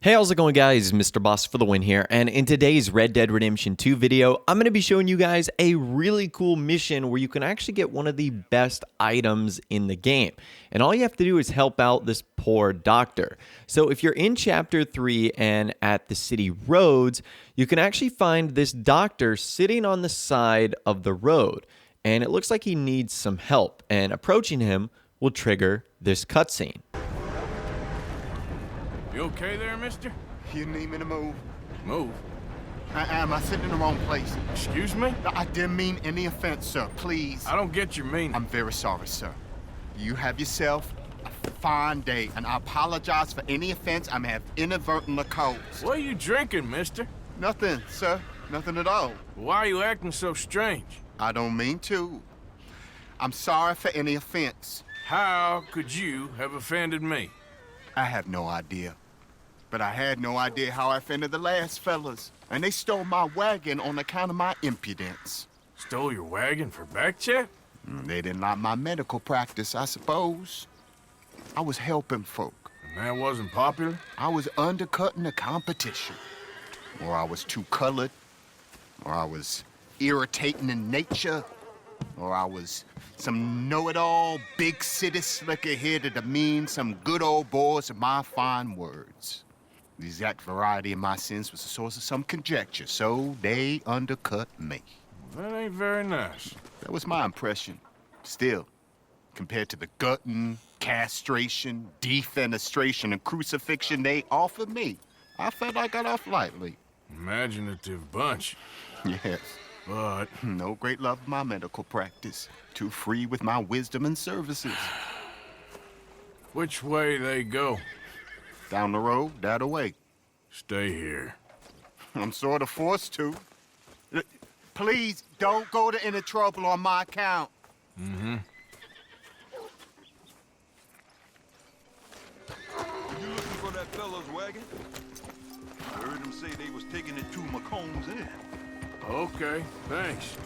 Hey, how's it going, guys? Mr. Boss for the win here, and in today's Red Dead Redemption 2 video, I'm going to be showing you guys a really cool mission where you can actually get one of the best items in the game. And all you have to do is help out this poor doctor. So if you're in Chapter 3 and at the city Rhodes, you can actually find this doctor sitting on the side of the road. And it looks like he needs some help, and approaching him will trigger this cutscene. You okay there, mister? You need me to move? Move? Am I sitting in the wrong place? Excuse me? I didn't mean any offense, sir. Please. I don't get your meaning. I'm very sorry, sir. You have yourself a fine day, and I apologize for any offense I may have inadvertently caused. What are you drinking, mister? Nothing, sir. Nothing at all. Why are you acting so strange? I don't mean to. I'm sorry for any offense. How could you have offended me? I have no idea. But I had no idea how I offended the last fellas. And they stole my wagon on account of my impudence. Stole your wagon for back check? They didn't like my medical practice, I suppose. I was helping folk. And that wasn't popular? I was undercutting the competition. Or I was too colored. Or I was irritating in nature. Or I was some know-it-all big city slicker here to demean some good old boys of my fine words. The exact variety of my sins was the source of some conjecture, so they undercut me. That ain't very nice. That was my impression. Still, compared to the gutting, castration, defenestration, and crucifixion they offered me, I felt I got off lightly. Imaginative bunch. Yes. But No great love of my medical practice. Too free with my wisdom and services. which way they go? Down the road, that away. Stay here. I'm sort of forced to. Please, don't go to any trouble on my account. Mm-hmm. You looking for that fella's wagon? I heard him say they was taking it to McComb's Inn. Okay, thanks.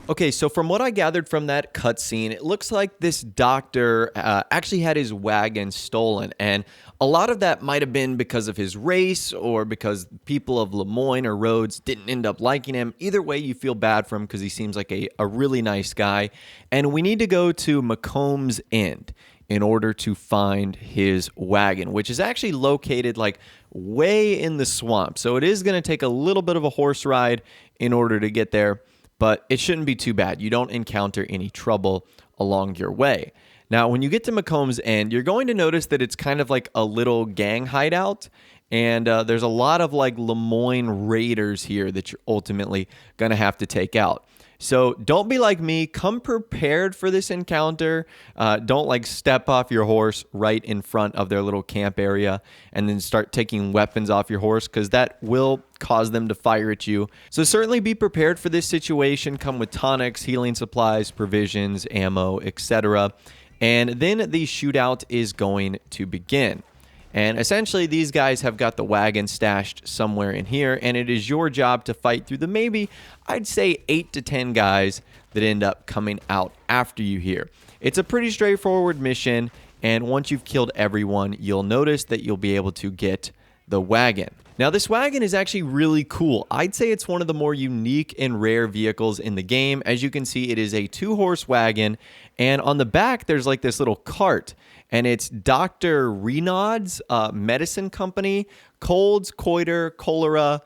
Okay, so from what I gathered from that cutscene, it looks like this doctor actually had his wagon stolen, and a lot of that might have been because of his race or because people of Lemoyne or Rhodes didn't end up liking him. Either way, you feel bad for him because he seems like a really nice guy, and we need to go to McComb's Inn in order to find his wagon, which is actually located like way in the swamp. So it is going to take a little bit of a horse ride in order to get there, but it shouldn't be too bad. You don't encounter any trouble along your way. Now, when you get to McComb's Inn, you're going to notice that it's kind of like a little gang hideout, and there's a lot of like Lemoyne raiders here that you're ultimately going to have to take out. So don't be like me. Come prepared for this encounter. Don't like step off your horse right in front of their little camp area and then start taking weapons off your horse, because that will cause them to fire at you. So certainly be prepared for this situation. Come with tonics, healing supplies, provisions, ammo, etc. And then the shootout is going to begin. And essentially, these guys have got the wagon stashed somewhere in here, and it is your job to fight through the maybe, I'd say, 8 to 10 guys that end up coming out after you here. It's a pretty straightforward mission, and once you've killed everyone, you'll notice that you'll be able to get the wagon. Now, this wagon is actually really cool. I'd say it's one of the more unique and rare vehicles in the game. As you can see, it is a 2-horse wagon, and on the back, there's like this little cart, and it's Dr. Rhodes' medicine company, colds, goiter, cholera,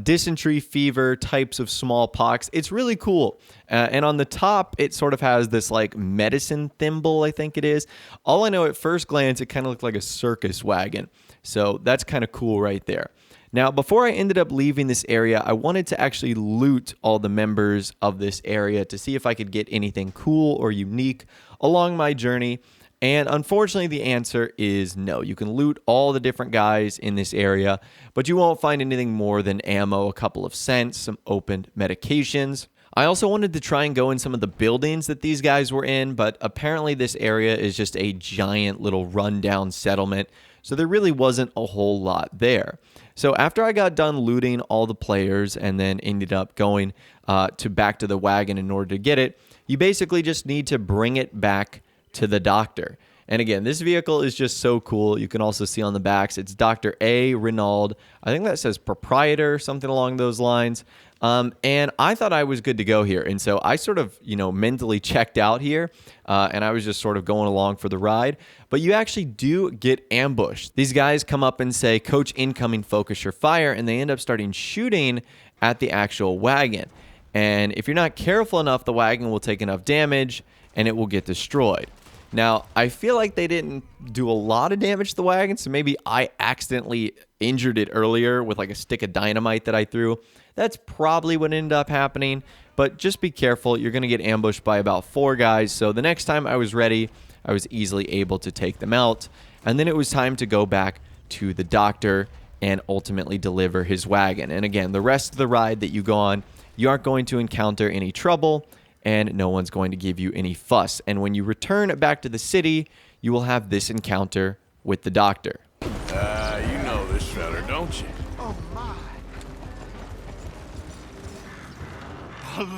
dysentery, fever, types of smallpox. It's really cool. And on the top, it sort of has this like medicine thimble, I think it is. All I know at first glance, it kind of looked like a circus wagon. So that's kind of cool right there. Now, before I ended up leaving this area, I wanted to actually loot all the members of this area to see if I could get anything cool or unique along my journey. And unfortunately, the answer is no. You can loot all the different guys in this area, but you won't find anything more than ammo, a couple of scents, some opened medications. I also wanted to try and go in some of the buildings that these guys were in, but apparently this area is just a giant little rundown settlement, so there really wasn't a whole lot there. So after I got done looting all the players and then ended up going back to the wagon in order to get it, you basically just need to bring it back to the doctor. And again, this vehicle is just so cool. You can also see on the backs, it's Dr. A. Renaud. I think that says proprietor, something along those lines. And I thought I was good to go here. And so I sort of, mentally checked out here. And I was just sort of going along for the ride. But you actually do get ambushed. These guys come up and say, "Coach incoming, focus your fire." And they end up starting shooting at the actual wagon. And if you're not careful enough, the wagon will take enough damage and it will get destroyed. Now, I feel like they didn't do a lot of damage to the wagon, so maybe I accidentally injured it earlier with like a stick of dynamite that I threw. That's probably what ended up happening, but just be careful. You're going to get ambushed by about 4 guys, so the next time I was ready, I was easily able to take them out. And then it was time to go back to the doctor and ultimately deliver his wagon. And again, the rest of the ride that you go on, you aren't going to encounter any trouble, and no one's going to give you any fuss. And when you return back to the city, you will have this encounter with the doctor. You know this fella, don't you? Oh, my.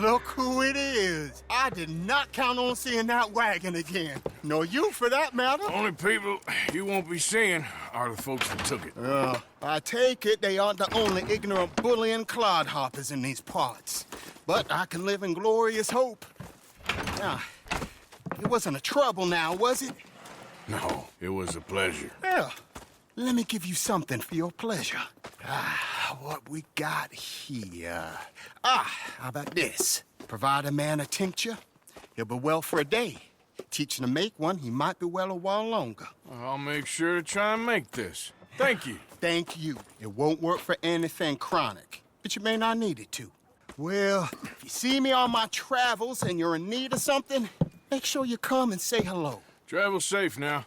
Look who it is. I did not count on seeing that wagon again. Nor you, for that matter. Only people you won't be seeing are the folks that took it. I take it they aren't the only ignorant bullying clodhoppers in these parts. But I can live in glorious hope. Now, it wasn't a trouble now, was it? No, it was a pleasure. Yeah. Let me give you something for your pleasure. What we got here? How about this? Provide a man a tincture, he'll be well for a day. Teach him to make one, he might be well a while longer. I'll make sure to try and make this. Thank you. Thank you. It won't work for anything chronic, but you may not need it to. Well, if you see me on my travels and you're in need of something, make sure you come and say hello. Travel safe now.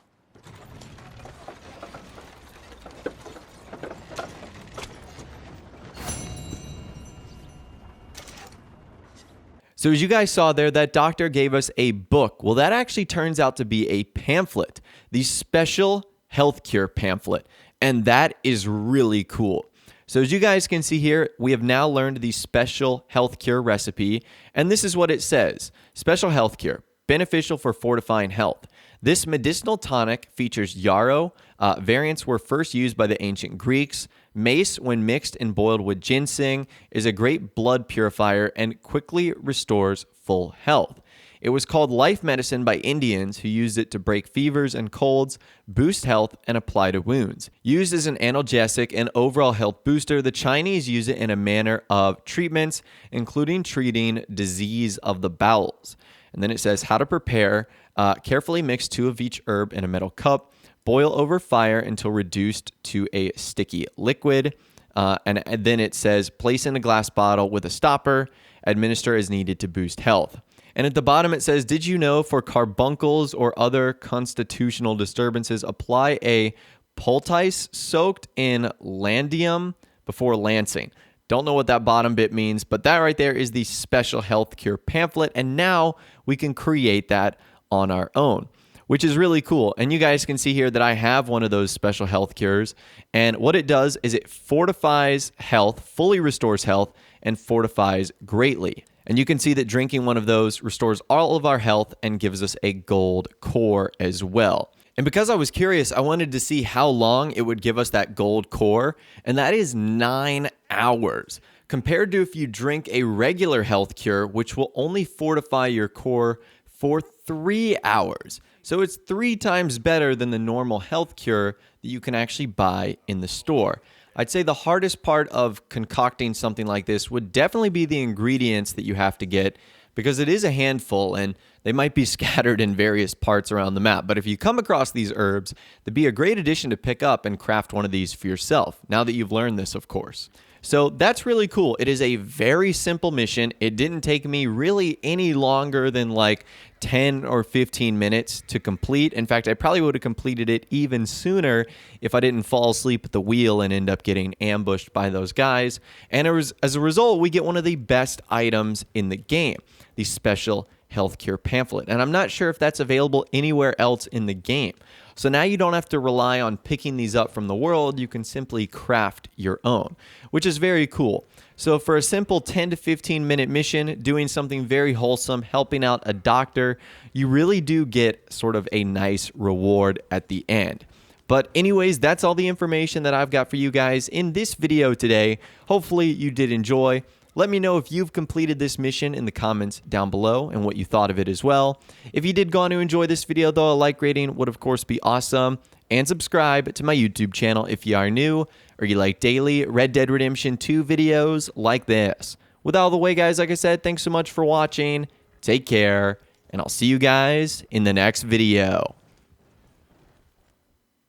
So as you guys saw there, that doctor gave us a book. Well, that actually turns out to be a pamphlet, the special health cure pamphlet. And that is really cool. So as you guys can see here, we have now learned the special health cure recipe. And this is what it says. Special health cure, beneficial for fortifying health. This medicinal tonic features yarrow. Variants were first used by the ancient Greeks. Mace, when mixed and boiled with ginseng, is a great blood purifier and quickly restores full health. It was called life medicine by Indians who used it to break fevers and colds, boost health, and apply to wounds. Used as an analgesic and overall health booster, the Chinese use it in a manner of treatments, including treating disease of the bowels. And then it says how to prepare. Carefully mix 2 of each herb in a metal cup. Boil over fire until reduced to a sticky liquid. And then it says place in a glass bottle with a stopper. Administer as needed to boost health. And at the bottom it says, did you know for carbuncles or other constitutional disturbances, apply a poultice soaked in landium before lancing. Don't know what that bottom bit means, but that right there is the special health cure pamphlet. And now we can create that on our own, which is really cool. And you guys can see here that I have one of those special health cures. And what it does is it fortifies health, fully restores health, and fortifies greatly. And you can see that drinking one of those restores all of our health and gives us a gold core as well. And because I was curious, I wanted to see how long it would give us that gold core. And that is 9 hours. Compared to if you drink a regular health cure, which will only fortify your core for 3 hours. So it's 3 times better than the normal health cure that you can actually buy in the store. I'd say the hardest part of concocting something like this would definitely be the ingredients that you have to get, because it is a handful and they might be scattered in various parts around the map. But if you come across these herbs, they'd be a great addition to pick up and craft one of these for yourself, now that you've learned this, of course. So that's really cool. It is a very simple mission. It didn't take me really any longer than like 10 or 15 minutes to complete. In fact, I probably would have completed it even sooner if I didn't fall asleep at the wheel and end up getting ambushed by those guys. And as a result, we get one of the best items in the game, the special health cure pamphlet. And I'm not sure if that's available anywhere else in the game. So now you don't have to rely on picking these up from the world. You can simply craft your own, which is very cool. So for a simple 10 to 15 minute mission, doing something very wholesome, helping out a doctor, you really do get sort of a nice reward at the end. But anyways, that's all the information that I've got for you guys in this video today. Hopefully you did enjoy. Let me know if you've completed this mission in the comments down below and what you thought of it as well. If you did go on to enjoy this video though, a like rating would of course be awesome. And subscribe to my YouTube channel if you are new or you like daily Red Dead Redemption 2 videos like this. With all the way guys, like I said, thanks so much for watching. Take care, and I'll see you guys in the next video.